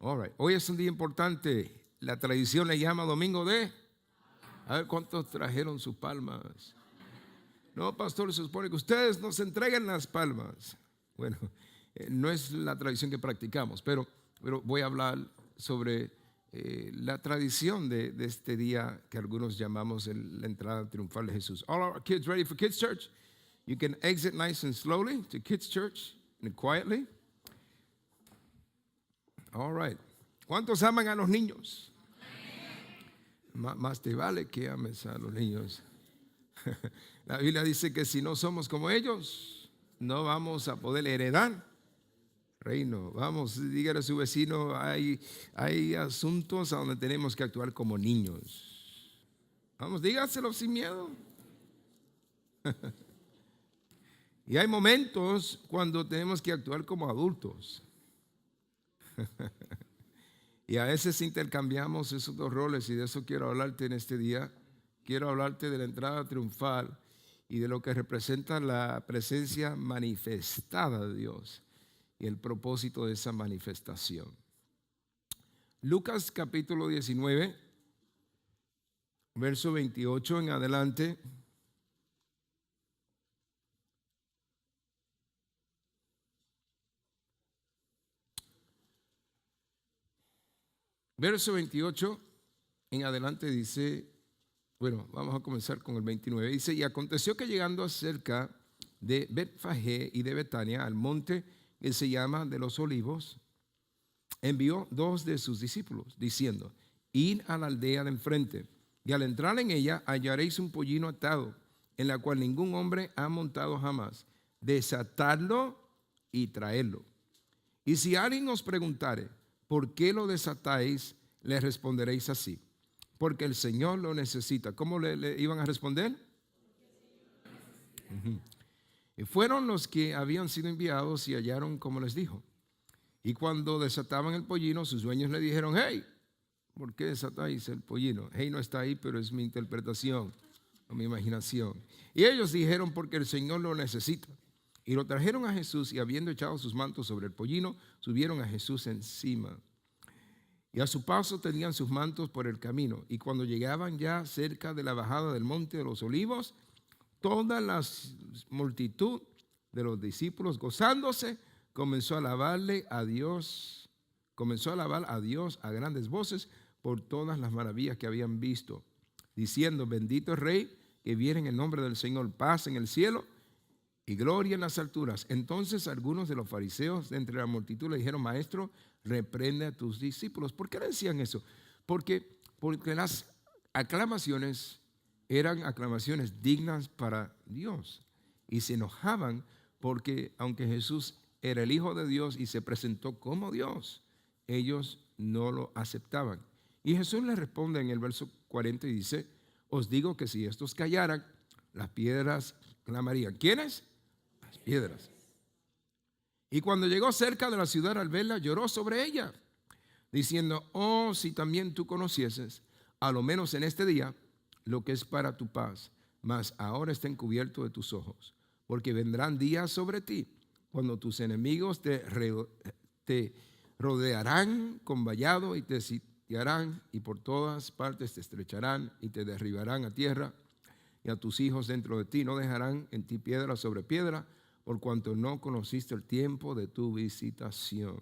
All right. Hoy es un día importante. La tradición le llama Domingo de... A ver cuántos trajeron sus palmas. No, pastor, se supone que ustedes nos entreguen las palmas. Bueno, no es la tradición que practicamos, pero voy a hablar sobre la tradición de este día que algunos llamamos la entrada triunfal de Jesús. All our kids ready for Kids Church? You can exit nice and slowly to Kids Church and quietly. All right. ¿Cuántos aman a los niños? Más te vale que ames a los niños. La Biblia dice que si no somos como ellos, no vamos a poder heredar reino. Vamos, dígale a su vecino, hay asuntos a donde tenemos que actuar como niños. Vamos, dígaselo sin miedo. Y hay momentos cuando tenemos que actuar como adultos. Y a veces intercambiamos esos dos roles, y de eso quiero hablarte en este día. Quiero hablarte de la entrada triunfal y de lo que representa la presencia manifestada de Dios y el propósito de esa manifestación. Lucas capítulo 19, verso 28 en adelante. Verso 28 en adelante dice, bueno, vamos a comenzar con el 29. Dice, y aconteció que llegando cerca de Betfagé y de Betania, al monte que se llama de los Olivos, envió dos de sus discípulos, diciendo, id a la aldea de enfrente, y al entrar en ella hallaréis un pollino atado, en la cual ningún hombre ha montado jamás. Desatadlo y traedlo. Y si alguien os preguntare, ¿por qué lo desatáis? Le responderéis así, porque el Señor lo necesita. ¿Cómo le iban a responder? Y fueron los que habían sido enviados y hallaron como les dijo. Y cuando desataban el pollino, sus dueños le dijeron, hey, ¿por qué desatáis el pollino? Hey no está ahí, pero es mi interpretación o mi imaginación. Y ellos dijeron, porque el Señor lo necesita. Y lo trajeron a Jesús, y habiendo echado sus mantos sobre el pollino, subieron a Jesús encima. Y a su paso tenían sus mantos por el camino. Y cuando llegaban ya cerca de la bajada del monte de los Olivos, toda la multitud de los discípulos, gozándose, comenzó a alabar a Dios a grandes voces por todas las maravillas que habían visto, diciendo, bendito el Rey que viene en el nombre del Señor, paz en el cielo y gloria en las alturas. Entonces algunos de los fariseos de entre la multitud le dijeron, maestro, reprende a tus discípulos. ¿Por qué le decían eso? Porque las aclamaciones eran aclamaciones dignas para Dios, y se enojaban porque aunque Jesús era el Hijo de Dios y se presentó como Dios, ellos no lo aceptaban. Y Jesús les responde en el verso 40 y dice, os digo que si estos callaran, las piedras clamarían. ¿Quiénes? Las piedras. Y cuando llegó cerca de la ciudad, al verla, lloró sobre ella, diciendo, oh, si también tú conocieses, a lo menos en este día, lo que es para tu paz, mas ahora está encubierto de tus ojos, porque vendrán días sobre ti, cuando tus enemigos te rodearán con vallado y te sitiarán, y por todas partes te estrecharán y te derribarán a tierra, y a tus hijos dentro de ti no dejarán en ti piedra sobre piedra, por cuanto no conociste el tiempo de tu visitación.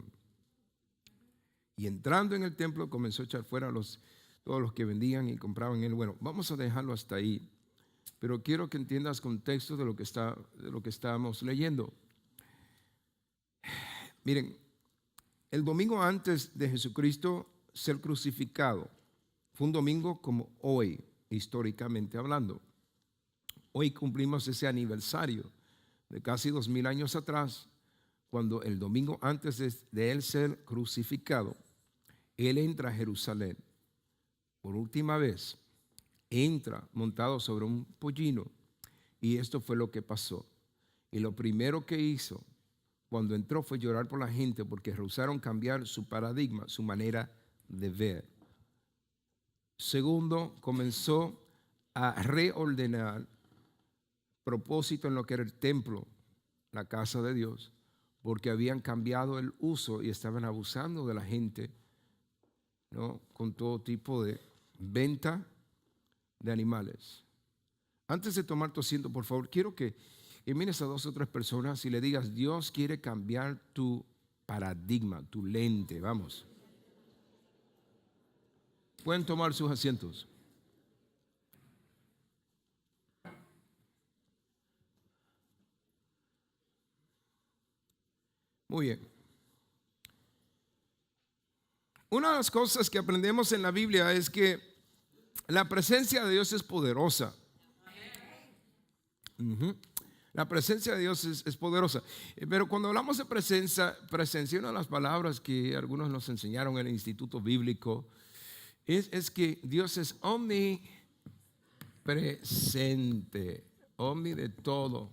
Y entrando en el templo comenzó a echar fuera todos los que vendían y compraban en él. Bueno, vamos a dejarlo hasta ahí, pero quiero que entiendas contexto de lo que estábamos leyendo. Miren, el domingo antes de Jesucristo ser crucificado fue un domingo como hoy, históricamente hablando. Hoy cumplimos ese aniversario de casi 2000 años atrás, cuando el domingo antes de él ser crucificado, él entra a Jerusalén por última vez, entra montado sobre un pollino, y esto fue lo que pasó. Y lo primero que hizo cuando entró fue llorar por la gente, porque rehusaron cambiar su paradigma, su manera de ver. Segundo, comenzó a reordenar propósito en lo que era el templo, la casa de Dios, porque habían cambiado el uso y estaban abusando de la gente ¿no? Con todo tipo de venta de animales. Antes de tomar tu asiento, por favor, quiero que mires a 2 o 3 personas y le digas: Dios quiere cambiar tu paradigma, tu lente. Vamos. Pueden tomar sus asientos. Muy bien. Una de las cosas que aprendemos en la Biblia es que la presencia de Dios es poderosa. La presencia de Dios es poderosa. Pero cuando hablamos de presencia, una de las palabras que algunos nos enseñaron en el Instituto Bíblico es que Dios es omnipresente, omni de todo,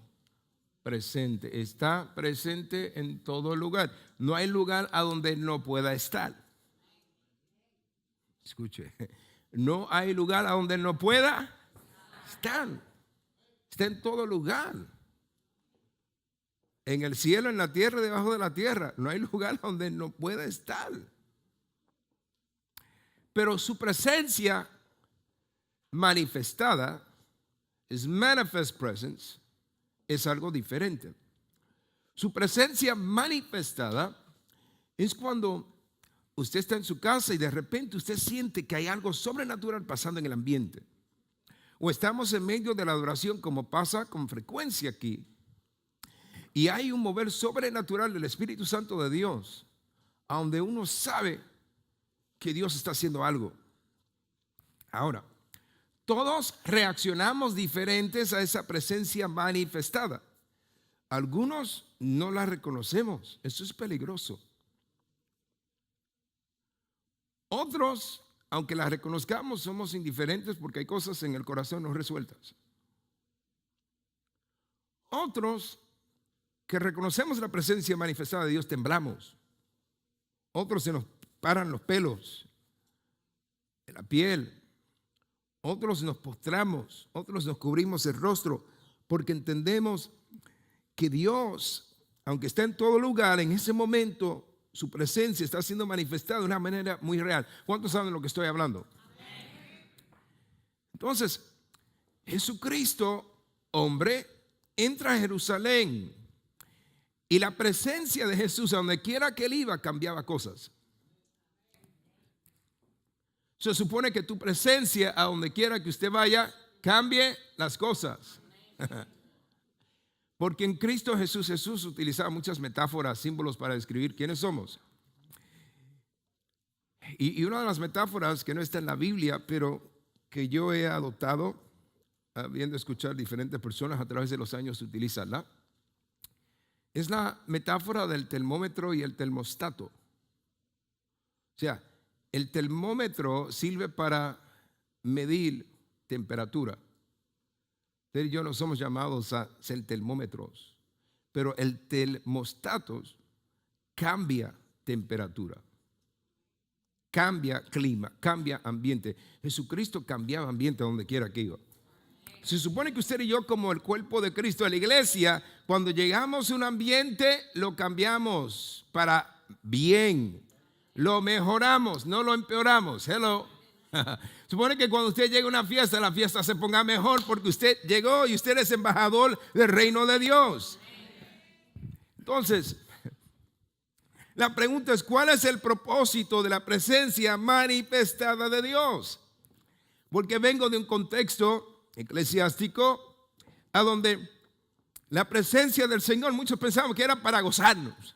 presente. Está presente en todo lugar. No hay lugar a donde no pueda estar. Escuche, no hay lugar a donde no pueda estar. Está en todo lugar. En el cielo, en la tierra, debajo de la tierra. No hay lugar donde no pueda estar. Pero su presencia manifestada, his manifest presence, es algo diferente. Su presencia manifestada es cuando usted está en su casa y de repente usted siente que hay algo sobrenatural pasando en el ambiente. O estamos en medio de la adoración, como pasa con frecuencia aquí, y hay un mover sobrenatural del Espíritu Santo de Dios, a donde uno sabe que Dios está haciendo algo. Ahora, todos reaccionamos diferentes a esa presencia manifestada. Algunos no la reconocemos. Eso es peligroso. Otros, aunque la reconozcamos, somos indiferentes porque hay cosas en el corazón no resueltas. Otros, que reconocemos la presencia manifestada de Dios, temblamos. Otros se nos paran los pelos de la piel. Otros nos postramos. Otros nos cubrimos el rostro porque entendemos que Dios, aunque está en todo lugar, en ese momento su presencia está siendo manifestada de una manera muy real. ¿Cuántos saben de lo que estoy hablando? Entonces, Jesucristo, hombre, entra a Jerusalén y la presencia de Jesús, a donde quiera que él iba, cambiaba cosas. Se supone que tu presencia, a donde quiera que usted vaya, cambie las cosas. Porque en Cristo Jesús utilizaba muchas metáforas, símbolos para describir quiénes somos. Y una de las metáforas que no está en la Biblia, pero que yo he adoptado, viendo escuchar diferentes personas a través de los años utilizarla, es la metáfora del termómetro y el termostato. O sea, el termómetro sirve para medir temperatura. Usted y yo no somos llamados a ser termómetros, pero el termostato cambia temperatura, cambia clima, cambia ambiente. Jesucristo cambiaba ambiente donde quiera que iba. Se supone que usted y yo, como el cuerpo de Cristo de la iglesia, cuando llegamos a un ambiente lo cambiamos para bien, lo mejoramos, no lo empeoramos. Hello. Supone que cuando usted llega a una fiesta, la fiesta se ponga mejor porque usted llegó y usted es embajador del reino de Dios. Entonces, la pregunta es: ¿cuál es el propósito de la presencia manifestada de Dios? Porque vengo de un contexto eclesiástico a donde la presencia del Señor, muchos pensamos que era para gozarnos.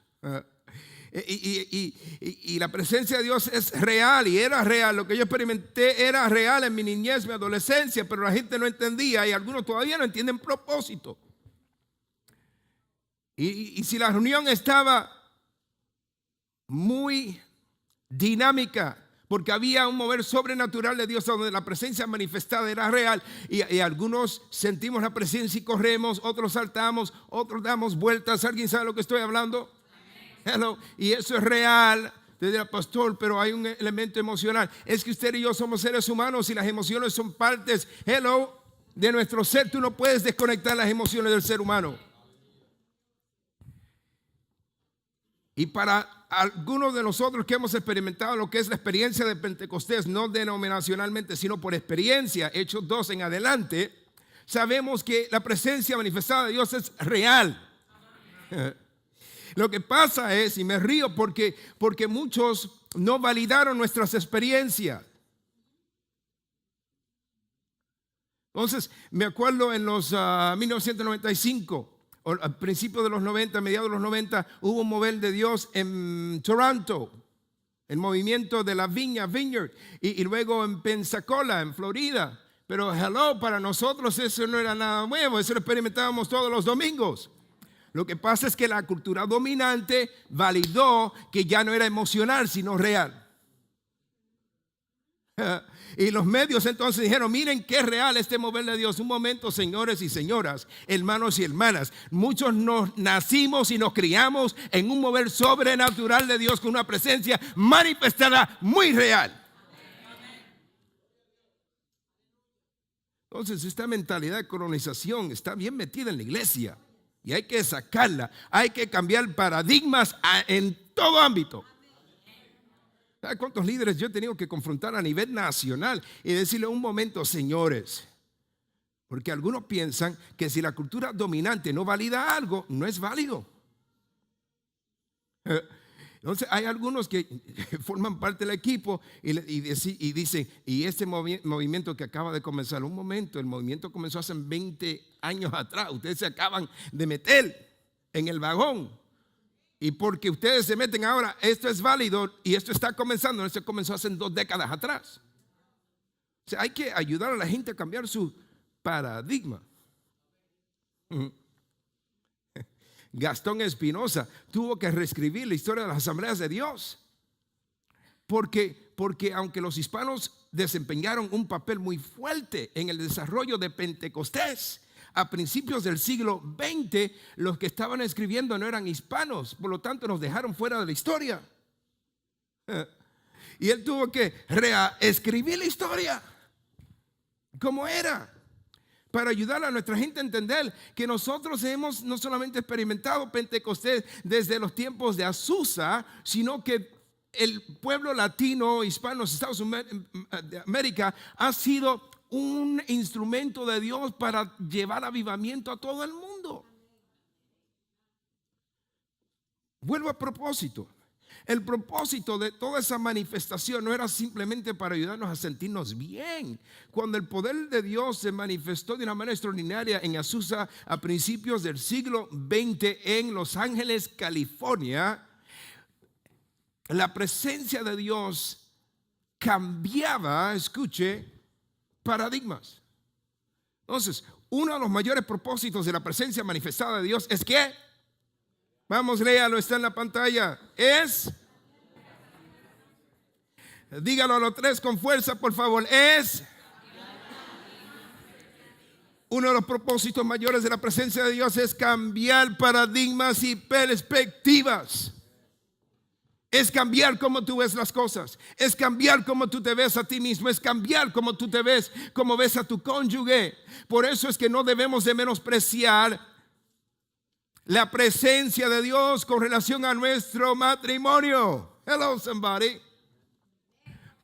Y la presencia de Dios es real y era real. Lo que yo experimenté era real en mi niñez, mi adolescencia, pero la gente no entendía y algunos todavía no entienden propósito. Y si la reunión estaba muy dinámica, porque había un mover sobrenatural de Dios donde la presencia manifestada era real, y algunos sentimos la presencia y corremos, otros saltamos, otros damos vueltas. ¿Alguien sabe lo que estoy hablando? Hello. Y eso es real. Te dirá: pastor, pero hay un elemento emocional. Es que usted y yo somos seres humanos y las emociones son partes, hello, de nuestro ser. Tú no puedes desconectar las emociones del ser humano. Y para algunos de nosotros que hemos experimentado lo que es la experiencia de Pentecostés, no denominacionalmente, sino por experiencia, Hechos 2 en adelante, sabemos que la presencia manifestada de Dios es real. Lo que pasa es, y me río porque muchos no validaron nuestras experiencias. Entonces, me acuerdo en los 1995, o al principio de los 90, mediados de los 90, hubo un mover de Dios en Toronto, el movimiento de la Vineyard, y luego en Pensacola, en Florida. Pero para nosotros eso no era nada nuevo, eso lo experimentábamos todos los domingos. Lo que pasa es que la cultura dominante validó que ya no era emocional, sino real. Y los medios entonces dijeron, miren qué real este mover de Dios. Un momento, señores y señoras, hermanos y hermanas, muchos nos nacimos y nos criamos en un mover sobrenatural de Dios con una presencia manifestada muy real. Entonces esta mentalidad de colonización está bien metida en la iglesia y hay que sacarla, hay que cambiar paradigmas en todo ámbito. ¿Sabe cuántos líderes yo he tenido que confrontar a nivel nacional y decirle un momento, señores? Porque algunos piensan que si la cultura dominante no valida algo, no es válido. Entonces hay algunos que forman parte del equipo y dicen, y este movimiento que acaba de comenzar, un momento, el movimiento comenzó hace 20 años atrás, ustedes se acaban de meter en el vagón. Y porque ustedes se meten ahora, esto es válido y esto está comenzando. Esto comenzó hace 2 décadas atrás. O sea, hay que ayudar a la gente a cambiar su paradigma. Gastón Espinosa tuvo que reescribir la historia de las asambleas de Dios. Porque aunque los hispanos desempeñaron un papel muy fuerte en el desarrollo de Pentecostés, a principios del siglo XX, los que estaban escribiendo no eran hispanos, por lo tanto nos dejaron fuera de la historia. Y él tuvo que reescribir la historia como era, para ayudar a nuestra gente a entender que nosotros hemos no solamente experimentado Pentecostés desde los tiempos de Azusa, sino que el pueblo latino, hispano, Estados Unidos de América, ha sido un instrumento de Dios para llevar avivamiento a todo el mundo. Vuelvo a propósito. El propósito de toda esa manifestación no era simplemente para ayudarnos a sentirnos bien. Cuando el poder de Dios se manifestó de una manera extraordinaria en Azusa a principios del siglo XX en Los Ángeles, California, la presencia de Dios cambiaba, escuche, paradigmas. Entonces, uno de los mayores propósitos de la presencia manifestada de Dios es que, vamos, léalo, está en la pantalla, dígalo a los 3 con fuerza, por favor, uno de los propósitos mayores de la presencia de Dios es cambiar paradigmas y perspectivas. Es cambiar cómo tú ves las cosas. Es cambiar cómo tú te ves a ti mismo. Es cambiar cómo tú te ves, cómo ves a tu cónyuge. Por eso es que no debemos de menospreciar la presencia de Dios con relación a nuestro matrimonio. Hello, somebody.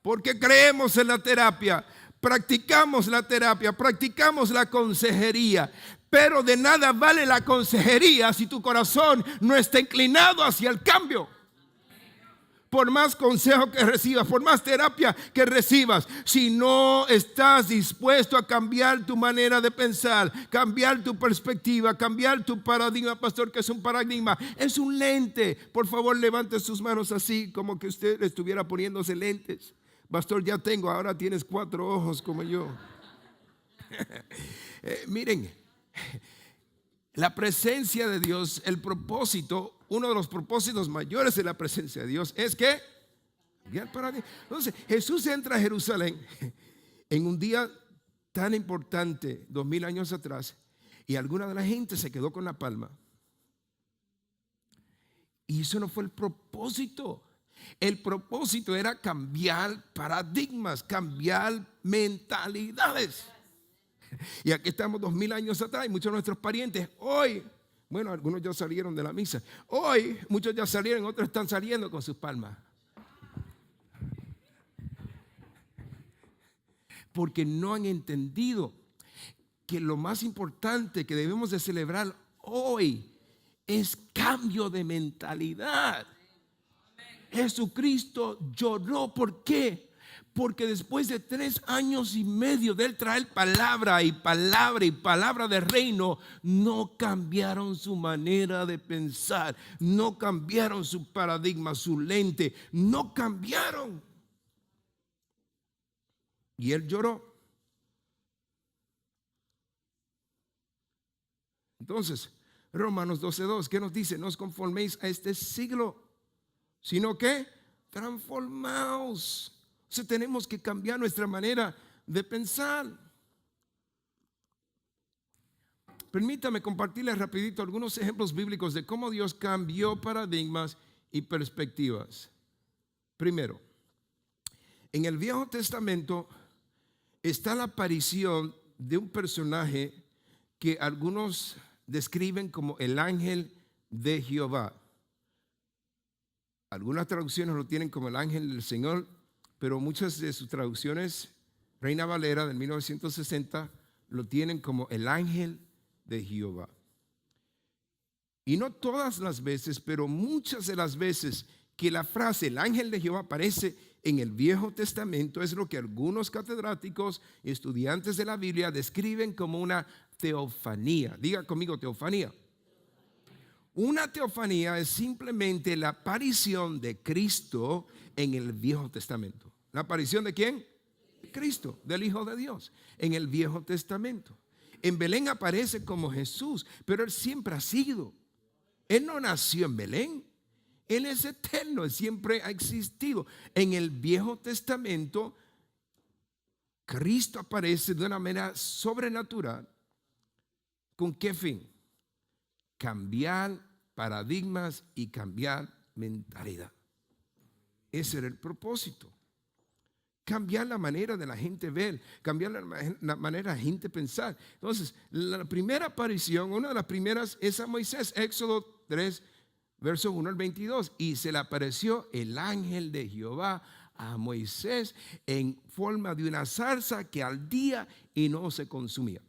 Porque creemos en la terapia, practicamos la terapia, practicamos la consejería. Pero de nada vale la consejería si tu corazón no está inclinado hacia el cambio. Por más consejo que recibas, por más terapia que recibas, si no estás dispuesto a cambiar tu manera de pensar, cambiar tu perspectiva, cambiar tu paradigma, pastor, que es un paradigma, es un lente. Por favor, levante sus manos así, como que usted estuviera poniéndose lentes. Pastor, ya tengo, ahora tienes 4 ojos como yo. Miren, la presencia de Dios, el propósito, uno de los propósitos mayores de la presencia de Dios es que, entonces Jesús entra a Jerusalén en un día tan importante, 2000 años atrás, y alguna de la gente se quedó con la palma. Y eso no fue el propósito. El propósito era cambiar paradigmas, cambiar mentalidades. Y aquí estamos 2000 años atrás y muchos de nuestros parientes hoy Bueno, algunos ya salieron de la misa. Hoy muchos ya salieron, otros están saliendo con sus palmas. Porque no han entendido que lo más importante que debemos de celebrar hoy es cambio de mentalidad. Jesucristo lloró. ¿Por qué? Porque después de 3 años y medio de él traer palabra y palabra y palabra de reino, no cambiaron su manera de pensar, no cambiaron su paradigma, su lente, no cambiaron. Y él lloró. Entonces, Romanos 12:2, ¿qué nos dice? No os conforméis a este siglo, sino que transformaos. O sea, tenemos que cambiar nuestra manera de pensar. Permítame compartirles rapidito algunos ejemplos bíblicos de cómo Dios cambió paradigmas y perspectivas. Primero, en el Viejo Testamento está la aparición de un personaje que algunos describen como el ángel de Jehová. Algunas traducciones lo tienen como el ángel del Señor, pero muchas de sus traducciones, Reina Valera del 1960, lo tienen como el ángel de Jehová. Y no todas las veces, pero muchas de las veces que la frase el ángel de Jehová aparece en el Viejo Testamento, es lo que algunos catedráticos y estudiantes de la Biblia describen como una teofanía. Diga conmigo, teofanía. Una teofanía es simplemente la aparición de Cristo en el Viejo Testamento. ¿La aparición de quién? Cristo, del Hijo de Dios, en el Viejo Testamento. En Belén aparece como Jesús, pero Él siempre ha sido. Él no nació en Belén. Él es eterno, Él siempre ha existido. En el Viejo Testamento, Cristo aparece de una manera sobrenatural. ¿Con qué fin? Cambiar paradigmas y cambiar mentalidad. Ese era el propósito. Cambiar la manera de la gente ver, cambiar la manera de la gente pensar. Entonces, la primera aparición, una de las primeras es a Moisés, Éxodo 3, verso 1 al 22. Y se le apareció el ángel de Jehová a Moisés en forma de una zarza que ardía y no se consumía.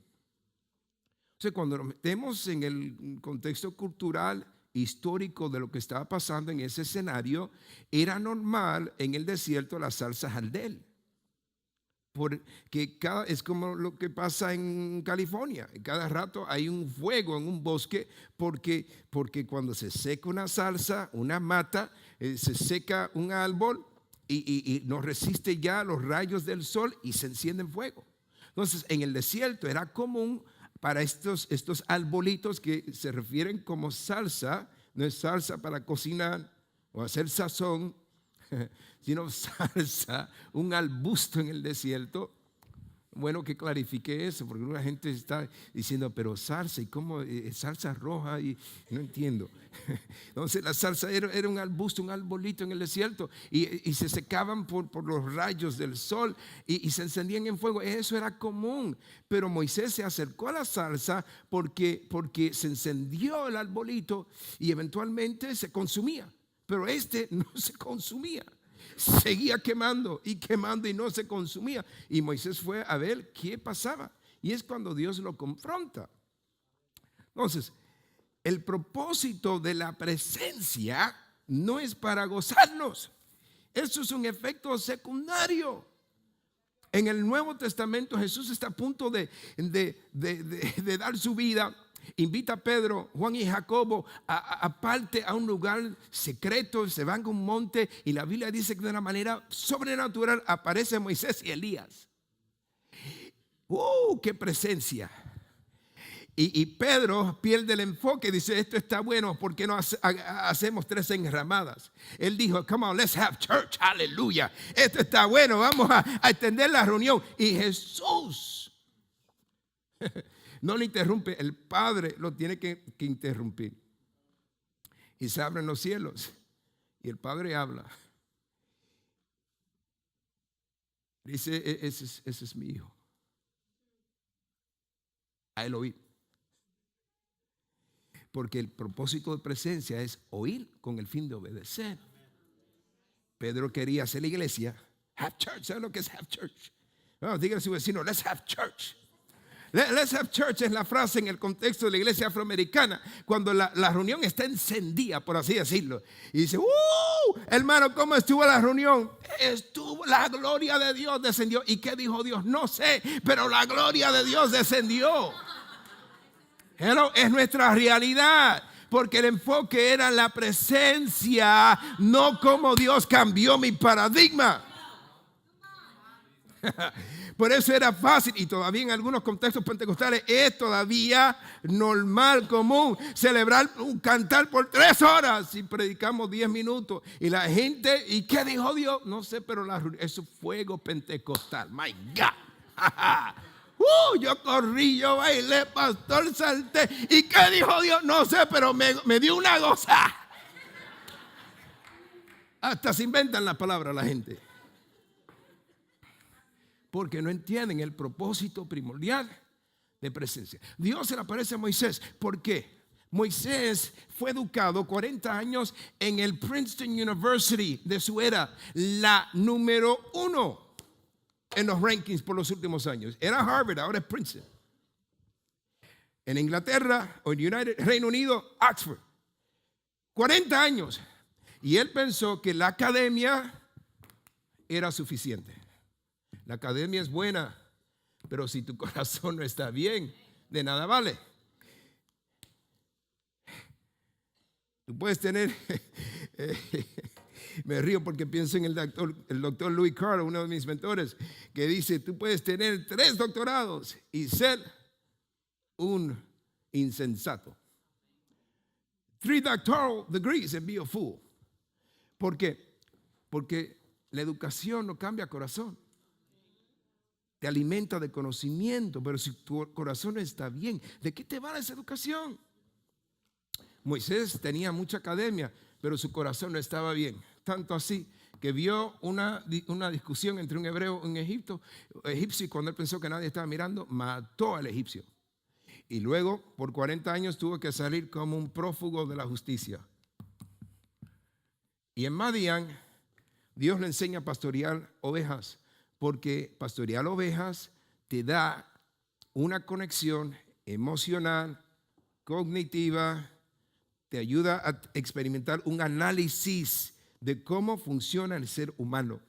O sea, cuando nos metemos en el contexto cultural, histórico de lo que estaba pasando en ese escenario, era normal en el desierto las zarzas arder. Porque es como lo que pasa en California. Cada rato hay un fuego en un bosque porque cuando se seca una zarza, una mata, se seca un árbol y no resiste ya los rayos del sol y se enciende en fuego. Entonces, en el desierto era común para estos arbolitos que se refieren como salsa, no es salsa para cocinar o hacer sazón, sino salsa, un arbusto en el desierto. Bueno que clarifique eso, porque una gente está diciendo, pero salsa, ¿y cómo? Salsa roja, y no entiendo. Entonces la salsa era un arbusto, un arbolito en el desierto, y se secaban por los rayos del sol y se encendían en fuego. Eso era común, pero Moisés se acercó a la salsa porque se encendió el arbolito y eventualmente se consumía, pero no se consumía. Seguía quemando y no se consumía. Y Moisés fue a ver qué pasaba. Y es cuando Dios lo confronta. Entonces, el propósito de la presencia no es para gozarnos. Eso es un efecto secundario. En el Nuevo Testamento Jesús está a punto de dar su vida. Invita a Pedro, Juan y Jacobo aparte a un lugar secreto, se van a un monte y la Biblia dice que de una manera sobrenatural aparece Moisés y Elías. ¡Qué presencia! Y Pedro pierde el enfoque, dice, esto está bueno, ¿por qué no hacemos 3 enramadas? Él dijo, come on, let's have church, aleluya. Esto está bueno, vamos a extender la reunión. Y Jesús no le interrumpe, el Padre lo tiene que interrumpir. Y se abren los cielos y el Padre habla. Dice, ese es mi hijo. A él oír. Porque el propósito de presencia es oír con el fin de obedecer. Pedro quería hacer la iglesia, have church. ¿Sabes lo que es have church? No, dígale a su vecino, let's have church. Let's have church es la frase en el contexto de la iglesia afroamericana, cuando la reunión está encendida, por así decirlo. Y dice, hermano, ¿cómo estuvo la reunión? Estuvo, la gloria de Dios descendió. ¿Y qué dijo Dios? No sé, pero la gloria de Dios descendió. Hello, es nuestra realidad. Porque el enfoque era la presencia, no cómo Dios cambió mi paradigma. Por eso era fácil, y todavía en algunos contextos pentecostales es todavía normal, común, celebrar cantar por 3 horas y predicamos 10 minutos. Y la gente, ¿y qué dijo Dios? No sé, pero eso es fuego pentecostal. My God. Yo corrí, yo bailé, pastor, salté. ¿Y qué dijo Dios? No sé, pero me dio una goza. Hasta se inventan las palabras la gente. Porque no entienden el propósito primordial de presencia. Dios se le aparece a Moisés. ¿Por qué? Moisés fue educado 40 años en el Princeton University de su era, la número 1 en los rankings por los últimos años. Era Harvard, ahora es Princeton. En Inglaterra o en Reino Unido, Oxford. 40 años. Y él pensó que la academia era suficiente. La academia es buena, pero si tu corazón no está bien, de nada vale. Tú puedes tener, me río porque pienso en el doctor Louis Carter, uno de mis mentores, que dice, tú puedes tener 3 doctorados y ser un insensato. 3 doctoral degrees and be a fool. ¿Por qué? Porque la educación no cambia corazón. Te alimenta de conocimiento, pero si tu corazón no está bien, ¿de qué te vale esa educación? Moisés tenía mucha academia, pero su corazón no estaba bien. Tanto así que vio una discusión entre un hebreo y un egipcio, y cuando él pensó que nadie estaba mirando, mató al egipcio. Y luego, por 40 años, tuvo que salir como un prófugo de la justicia. Y en Madián, Dios le enseña a pastorear ovejas. Porque pastorear ovejas te da una conexión emocional, cognitiva, te ayuda a experimentar un análisis de cómo funciona el ser humano.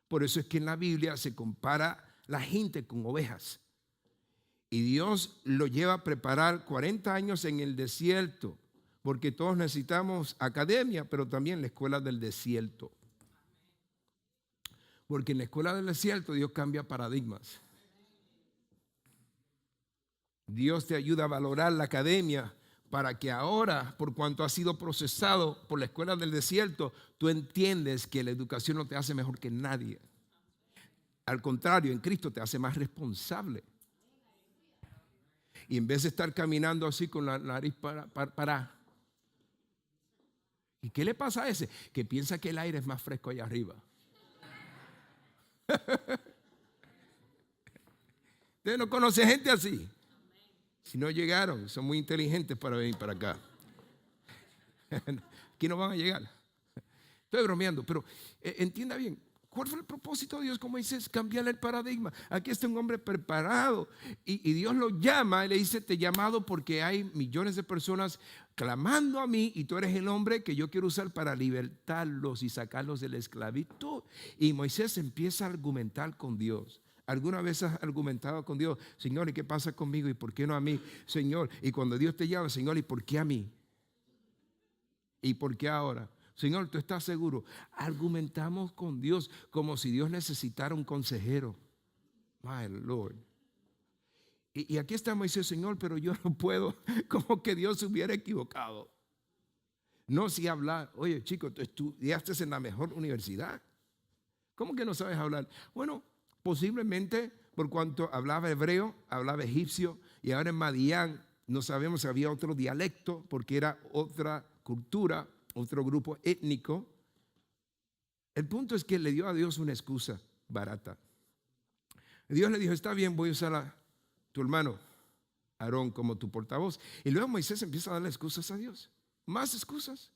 Por eso es que en la Biblia se compara la gente con ovejas. Y Dios lo lleva a preparar 40 años en el desierto, porque todos necesitamos academia, pero también la escuela del desierto. Porque en la escuela del desierto Dios cambia paradigmas. Dios te ayuda a valorar la academia para que ahora, por cuanto has sido procesado por la escuela del desierto, tú entiendes que la educación no te hace mejor que nadie. Al contrario, en Cristo te hace más responsable. Y en vez de estar caminando así con la nariz para. ¿Y qué le pasa a ese? Que piensa que el aire es más fresco allá arriba. Usted no conoce gente así. Si no llegaron, son muy inteligentes para venir para acá. Aquí no van a llegar. Estoy bromeando, pero entienda bien. ¿Cuál fue el propósito de Dios con Moisés? Cambiar el paradigma. Aquí está un hombre preparado y Dios lo llama y le dice, te he llamado porque hay millones de personas clamando a mí y tú eres el hombre que yo quiero usar para libertarlos y sacarlos de la esclavitud. Y Moisés empieza a argumentar con Dios. ¿Alguna vez has argumentado con Dios? Señor, ¿y qué pasa conmigo? ¿Y por qué no a mí? Señor, y cuando Dios te llama, Señor, ¿y por qué a mí? ¿Y por qué ahora? Señor, ¿tú estás seguro? Argumentamos con Dios como si Dios necesitara un consejero. My Lord. Y aquí está Moisés, Señor, pero yo no puedo. Como que Dios se hubiera equivocado. No sé hablar. Oye, chico, tú estudiaste en la mejor universidad. ¿Cómo que no sabes hablar? Bueno, posiblemente por cuanto hablaba hebreo, hablaba egipcio, y ahora en Madián no sabemos si había otro dialecto porque era otra cultura, otro grupo étnico. El punto es que le dio a Dios una excusa barata. Dios le dijo, está bien, voy a usar a tu hermano. Aarón como tu portavoz. Y luego Moisés empieza a darle excusas a Dios. Más excusas.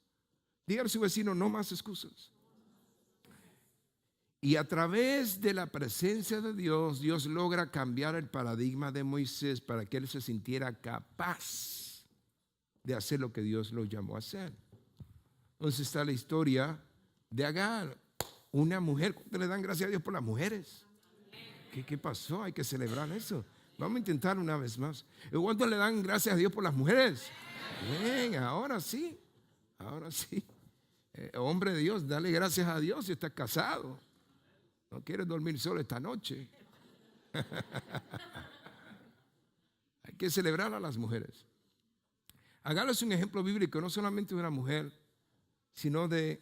Dígale a su vecino, no más excusas. Y a través de la presencia de Dios, Dios logra cambiar el paradigma de Moisés para que él se sintiera capaz de hacer lo que Dios lo llamó a hacer. Entonces está la historia de Agar, una mujer. ¿Cuánto le dan gracias a Dios por las mujeres? ¿Qué pasó? Hay que celebrar eso. Vamos a intentar una vez más. ¿Cuánto le dan gracias a Dios por las mujeres? Bien, ahora sí. Ahora sí. Hombre de Dios, dale gracias a Dios si estás casado. No quieres dormir solo esta noche. Hay que celebrar a las mujeres. Agar es un ejemplo bíblico, no solamente de una mujer, sino de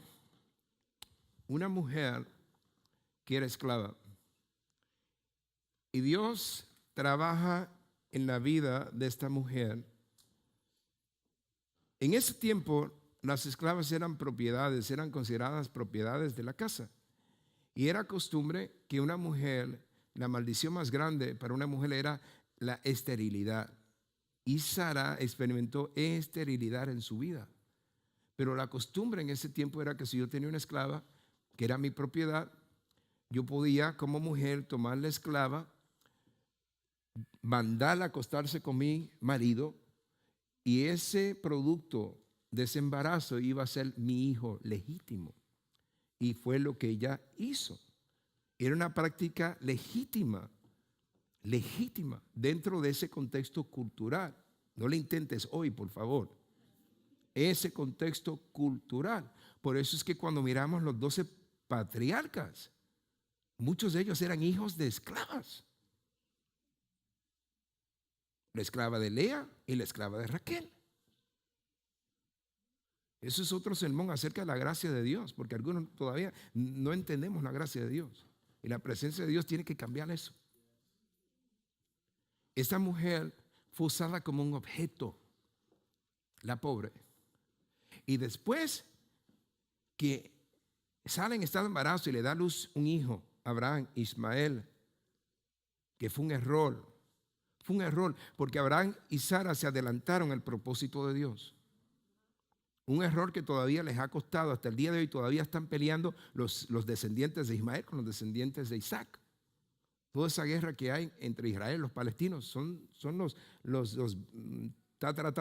una mujer que era esclava. Y Dios trabaja en la vida de esta mujer. En ese tiempo, las esclavas eran propiedades, eran consideradas propiedades de la casa. Y era costumbre que una mujer, la maldición más grande para una mujer era la esterilidad. Y Sara experimentó esterilidad en su vida. Pero la costumbre en ese tiempo era que si yo tenía una esclava, que era mi propiedad, yo podía como mujer tomar la esclava, mandarla a acostarse con mi marido, y ese producto de ese embarazo iba a ser mi hijo legítimo. Y fue lo que ella hizo. Era una práctica legítima dentro de ese contexto cultural. No le intentes hoy, por favor. Ese contexto cultural. Por eso es que cuando miramos los 12 patriarcas, muchos de ellos eran hijos de esclavas. La esclava de Lea y la esclava de Raquel. Eso es otro sermón acerca de la gracia de Dios, porque algunos todavía no entendemos la gracia de Dios. Y la presencia de Dios tiene que cambiar eso. Esta mujer fue usada como un objeto, la pobre. Y después que sale en estado de embarazo y le da a luz un hijo, Abraham, Ismael, que fue un error. Fue un error porque Abraham y Sara se adelantaron al propósito de Dios. Un error que todavía les ha costado, hasta el día de hoy todavía están peleando los descendientes de Ismael con los descendientes de Isaac. Toda esa guerra que hay entre Israel y los palestinos son los tatara,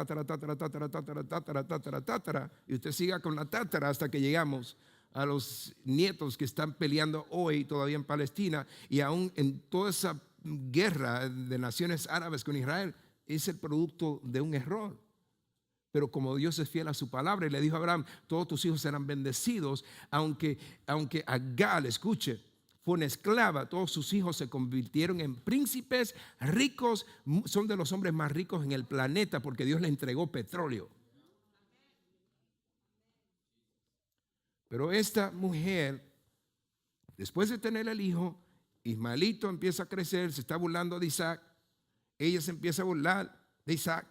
y usted siga con la tatara hasta que llegamos a los nietos que están peleando hoy todavía en Palestina, y aún en toda esa guerra de naciones árabes con Israel es el producto de un error. Pero como Dios es fiel a su palabra y le dijo a Abraham, todos tus hijos serán bendecidos, aunque Agar, escuche, fue una esclava, todos sus hijos se convirtieron en príncipes ricos, son de los hombres más ricos en el planeta porque Dios le entregó petróleo. Pero esta mujer, después de tener el hijo, Ismaelito empieza a crecer, se está burlando de Isaac, ella se empieza a burlar de Isaac.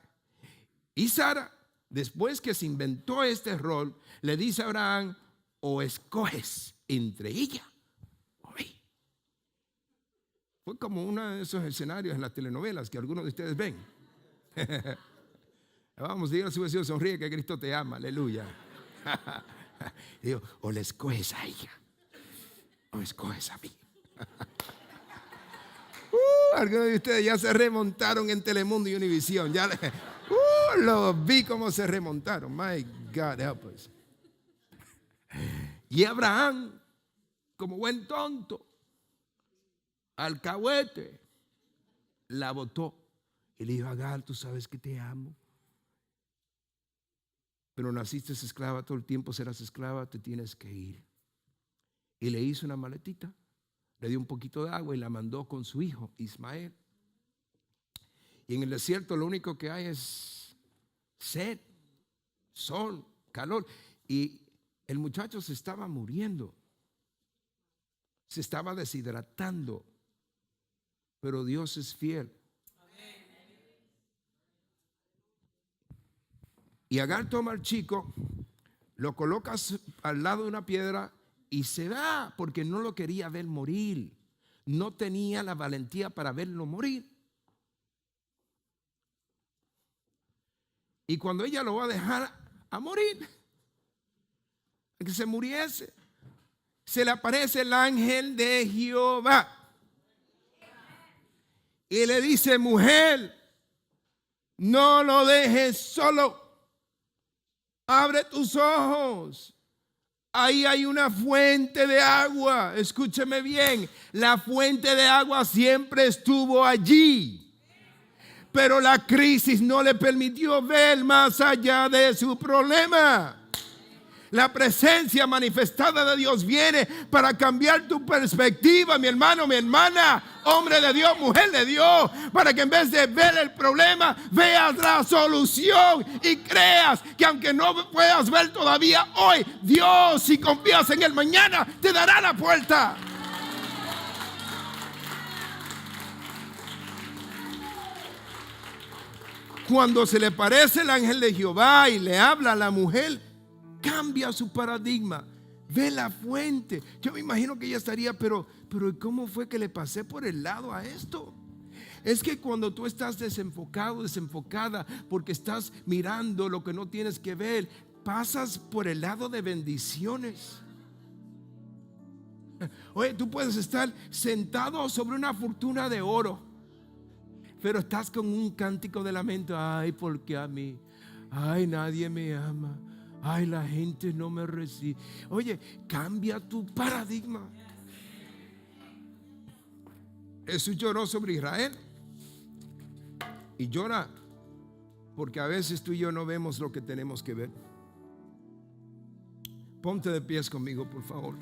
Y Sara, después que se inventó este rol, le dice a Abraham, o escoges entre ella o mí. Fue como uno de esos escenarios en las telenovelas que algunos de ustedes ven. Vamos, dígale a su vecino, sonríe que Cristo te ama, aleluya. Digo, o le escoges a ella o escoges a mí. Algunos de ustedes ya se remontaron en Telemundo y Univisión. Ya los vi cómo se remontaron. My God, help us. Y Abraham, como buen tonto, alcahuete, la botó y le dijo: Agar, tú sabes que te amo, pero naciste esclava, todo el tiempo serás esclava, te tienes que ir. Y le hizo una maletita, le dio un poquito de agua y la mandó con su hijo Ismael. Y en el desierto lo único que hay es sed, sol, calor. Y el muchacho se estaba muriendo, se estaba deshidratando, pero Dios es fiel. Y Agar toma al chico, lo coloca al lado de una piedra y se va porque no lo quería ver morir. No tenía la valentía para verlo morir. Y cuando ella lo va a dejar a morir, que se muriese, se le aparece el ángel de Jehová y le dice: mujer, no lo dejes solo, abre tus ojos, ahí hay una fuente de agua. Escúcheme bien, la fuente de agua siempre estuvo allí, pero la crisis no le permitió ver más allá de su problema. La presencia manifestada de Dios viene para cambiar tu perspectiva, mi hermano, mi hermana, hombre de Dios, mujer de Dios, para que en vez de ver el problema, veas la solución y creas que aunque no puedas ver todavía hoy, Dios, si confías en Él, mañana te dará la puerta. Cuando se le aparece el ángel de Jehová y le habla a la mujer, cambia su paradigma, ve la fuente. Yo me imagino que ella estaría, pero ¿cómo fue que le pasé por el lado a esto? Es que cuando tú estás desenfocado, desenfocada, porque estás mirando lo que no tienes que ver, pasas por el lado de bendiciones. Oye, tú puedes estar sentado sobre una fortuna de oro, pero estás con un cántico de lamento. Ay, ¿por qué a mí? Ay, nadie me ama. Ay, la gente no me recibe. Oye, cambia tu paradigma. Jesús lloró sobre Israel y llora porque a veces tú y yo no vemos lo que tenemos que ver. Ponte de pies conmigo, por favor.